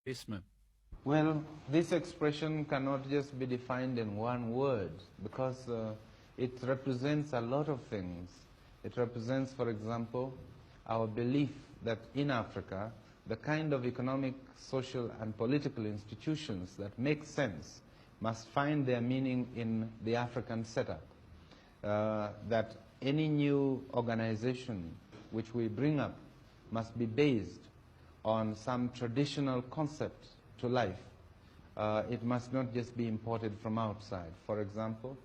Isma. Well, this expression cannot just be defined in one word because it represents a lot of things. It represents, for example, our belief that in Africa, the kind of economic, social, and political institutions that make sense must find their meaning in the African setup. That any new organization which we bring up must be based on some traditional concept to life. It must not just be imported from outside. For example,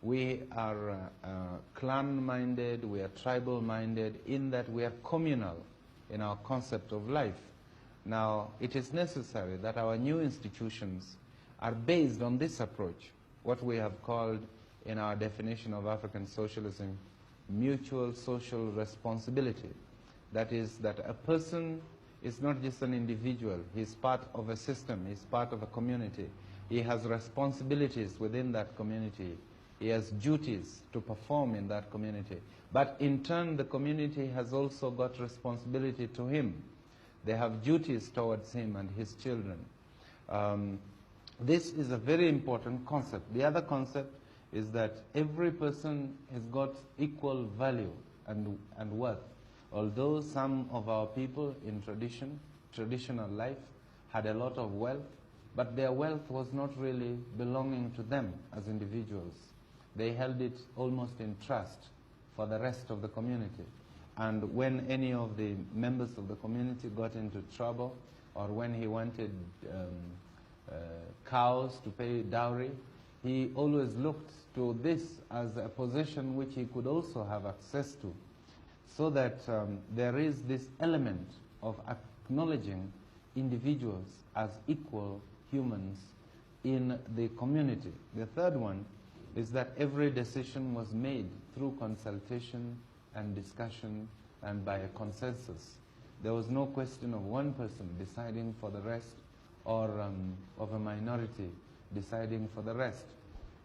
we are clan-minded, we are tribal-minded in that we are communal in our concept of life. Now, it is necessary that our new institutions are based on this approach, what we have called in our definition of African socialism, mutual social responsibility. That is, that a person is not just an individual. He's part of a system. He's part of a community. He has responsibilities within that community. He has duties to perform in that community. But in turn, the community has also got responsibility to him. They have duties towards him and his children. This is a very important concept. The other concept is that every person has got equal value and worth. Although some of our people in traditional life had a lot of wealth, but their wealth was not really belonging to them as individuals. They held it almost in trust for the rest of the community. And when any of the members of the community got into trouble, or when he wanted cows to pay dowry, he always looked to this as a possession which he could also have access to. So that there is this element of acknowledging individuals as equal humans in the community. The third one is that every decision was made through consultation and discussion and by a consensus. There was no question of one person deciding for the rest or of a minority deciding for the rest.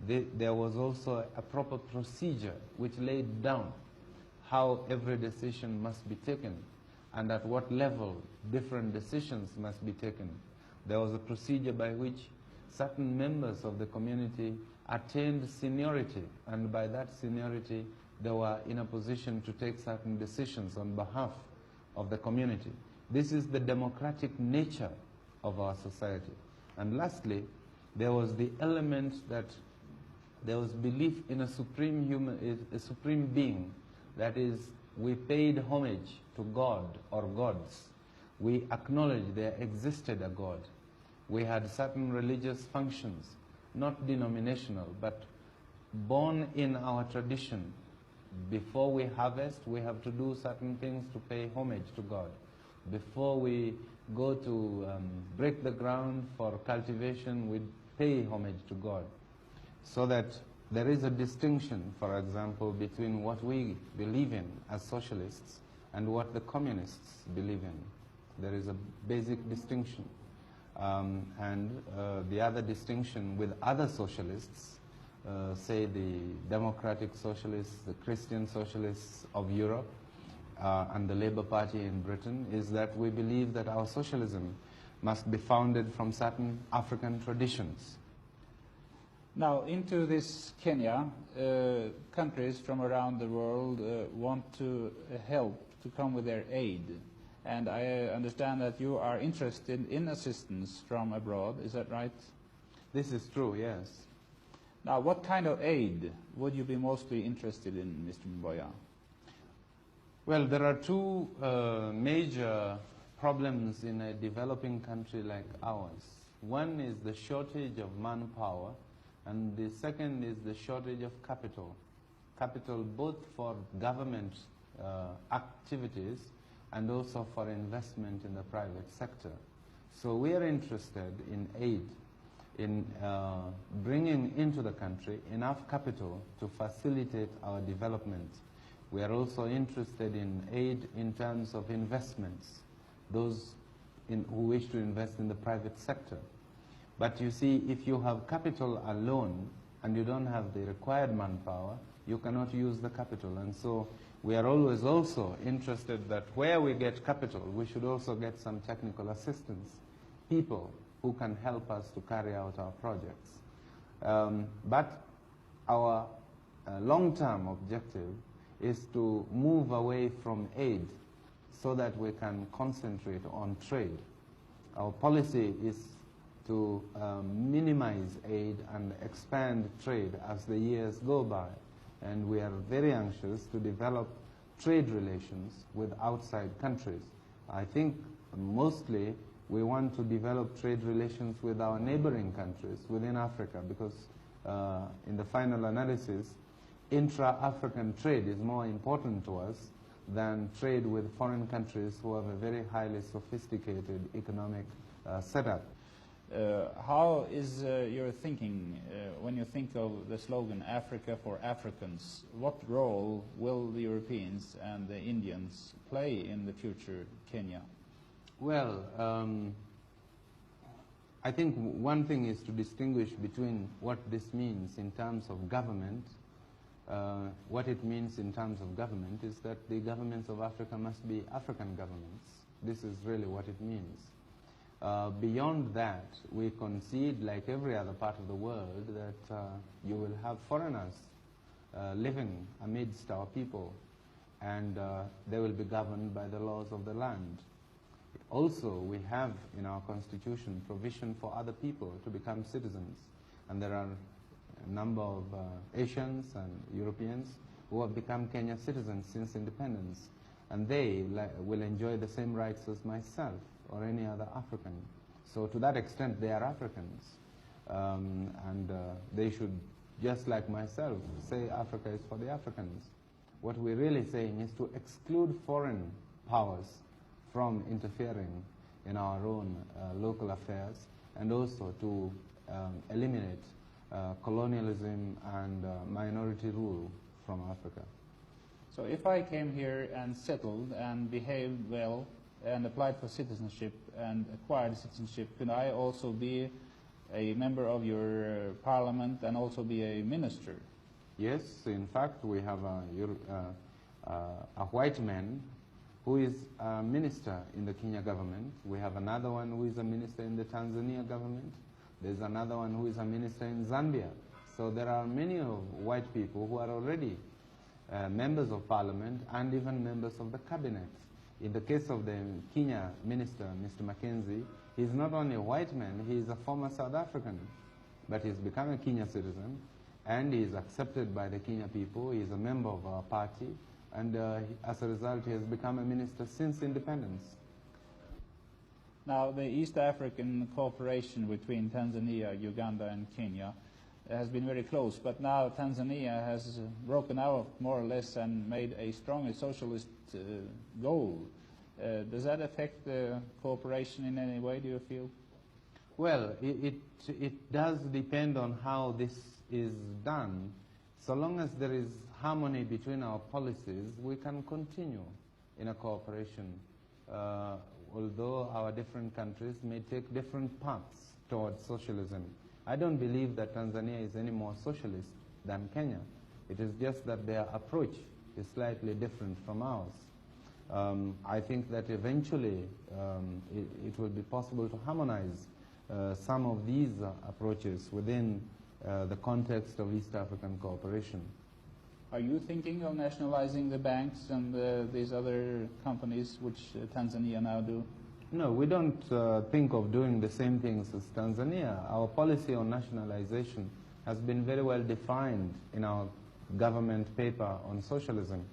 There was also a proper procedure which laid down how every decision must be taken and at what level different decisions must be taken. There was a procedure by which certain members of the community attained seniority, and by that seniority they were in a position to take certain decisions on behalf of the community. This is the democratic nature of our society. And lastly, there was the element that there was belief in a supreme being. That is, we paid homage to God or gods. We acknowledged there existed a God. We had certain religious functions, not denominational, but born in our tradition. Before we harvest, we have to do certain things to pay homage to God. Before we go to break the ground for cultivation, we pay homage to God. So that there is a distinction, for example, between what we believe in as socialists and what the communists believe in. There is a basic distinction. And the other distinction with other socialists, say the democratic socialists, the Christian socialists of Europe, and the Labour Party in Britain, is that we believe that our socialism must be founded from certain African traditions. Now, into this Kenya, countries from around the world want to help to come with their aid. And I understand that you are interested in assistance from abroad, is that right? This is true, yes. Now, what kind of aid would you be mostly interested in, Mr. Mboya? Well, there are two major problems in a developing country like ours. One is the shortage of manpower, and the second is the shortage of capital. Capital both for government activities and also for investment in the private sector. So we are interested in aid, in bringing into the country enough capital to facilitate our development. We are also interested in aid in terms of investments, those who wish to invest in the private sector. But you see, if you have capital alone and you don't have the required manpower, you cannot use the capital. And so we are always also interested that where we get capital, we should also get some technical assistance people who can help us to carry out our projects. But our long-term objective is to move away from aid so that we can concentrate on trade. Our policy is to minimize aid and expand trade as the years go by. And we are very anxious to develop trade relations with outside countries. I think mostly we want to develop trade relations with our neighboring countries within Africa, because in the final analysis, intra-African trade is more important to us than trade with foreign countries who have a very highly sophisticated economic setup. How is your thinking when you think of the slogan Africa for Africans? What role will the Europeans and the Indians play in the future Kenya? Well, I think one thing is to distinguish between what this means in terms of government. What it means in terms of government is that the governments of Africa must be African governments. This is really what it means. Beyond that, we concede, like every other part of the world, that you will have foreigners living amidst our people, and they will be governed by the laws of the land. Also, we have in our constitution provision for other people to become citizens, and there are a number of Asians and Europeans who have become Kenyan citizens since independence, and they will enjoy the same rights as myself or any other African. So to that extent, they are Africans, and they should, just like myself, say Africa is for the Africans. What we're really saying is to exclude foreign powers from interfering in our own local affairs, and also to eliminate colonialism and minority rule from Africa. So if I came here and settled and behaved well and applied for citizenship and acquired citizenship, could I also be a member of your parliament and also be a minister? Yes, in fact, we have a white man who is a minister in the Kenya government. We have another one who is a minister in the Tanzania government. There's another one who is a minister in Zambia. So there are many of white people who are already members of parliament and even members of the cabinet. In the case of the Kenya minister, Mr. Mackenzie, he's not only a white man, he is a former South African, but he's become a Kenya citizen, and he is accepted by the Kenya people. He is a member of our party, and as a result, he has become a minister since independence. Now, the East African cooperation between Tanzania, Uganda, and Kenya has been very close, but now Tanzania has broken out more or less and made a strongly socialist goal. Does that affect the cooperation in any way, do you feel? Well, it does depend on how this is done. So long as there is harmony between our policies, we can continue in a cooperation, although our different countries may take different paths towards socialism. I don't believe that Tanzania is any more socialist than Kenya. It is just that their approach is slightly different from ours. I think that eventually it will be possible to harmonize some of these approaches within the context of East African cooperation. Are you thinking of nationalizing the banks and these other companies which Tanzania now do? No, we don't think of doing the same things as Tanzania. Our policy on nationalization has been very well defined in our government paper on socialism.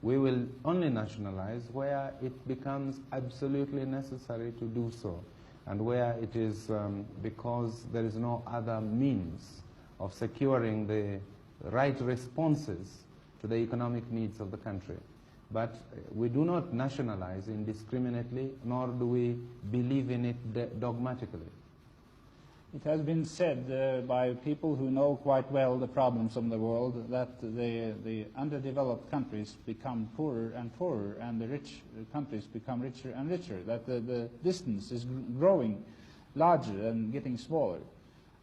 We will only nationalize where it becomes absolutely necessary to do so, and where it is because there is no other means of securing the right responses to the economic needs of the country. But we do not nationalize indiscriminately, nor do we believe in it dogmatically. It has been said by people who know quite well the problems of the world that the underdeveloped countries become poorer and poorer, and the rich countries become richer and richer, that the distance is growing larger and getting smaller.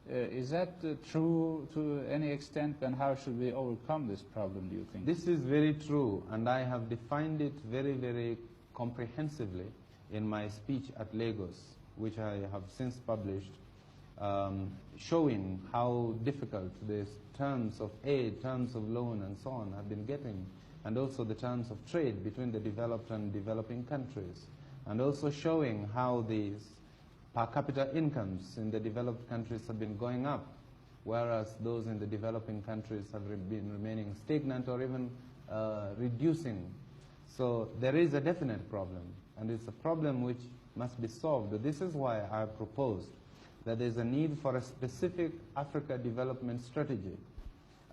Is that true to any extent, and how should we overcome this problem, do you think? This is very true, and I have defined it very, very comprehensively in my speech at Lagos. which I have since published, showing how difficult these terms of aid, terms of loan, and so on have been getting, and also the terms of trade between the developed and developing countries, and also showing how these per capita incomes in the developed countries have been going up, whereas those in the developing countries have been remaining stagnant or even reducing. So there is a definite problem, and it's a problem which must be solved. This is why I proposed that there's a need for a specific Africa development strategy,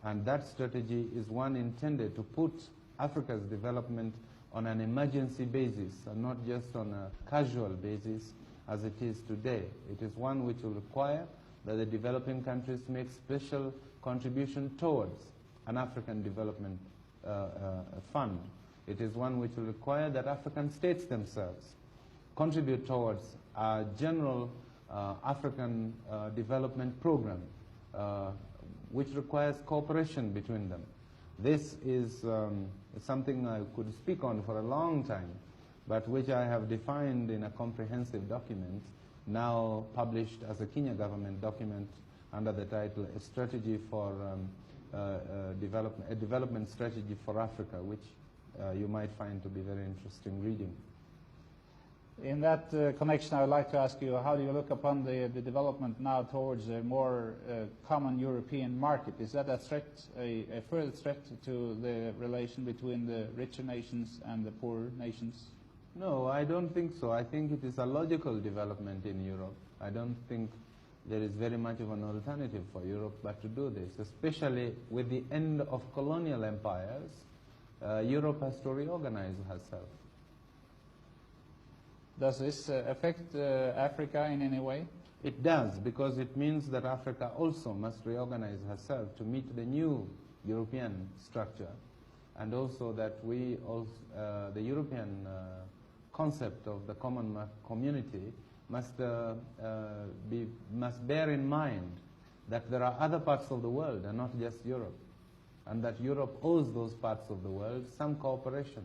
and that strategy is one intended to put Africa's development on an emergency basis and not just on a casual basis as it is today. It is one which will require that the developing countries make special contribution towards an African development fund. It is one which will require that African states themselves contribute towards a general African development program, which requires cooperation between them. This is something I could speak on for a long time, but which I have defined in a comprehensive document, now published as a Kenya government document under the title A Strategy for a Development Strategy for Africa, which you might find to be very interesting reading. In that connection, I would like to ask you, how do you look upon the development now towards a more common European market? Is that a threat, a further threat to the relation between the richer nations and the poorer nations? No, I don't think so. I think it is a logical development in Europe. I don't think there is very much of an alternative for Europe but to do this, especially with the end of colonial empires. Europe has to reorganize herself. Does this affect Africa in any way? It does, because it means that Africa also must reorganize herself to meet the new European structure, and also that we also, the European concept of the common community must bear in mind that there are other parts of the world and not just Europe, and that Europe owes those parts of the world some cooperation.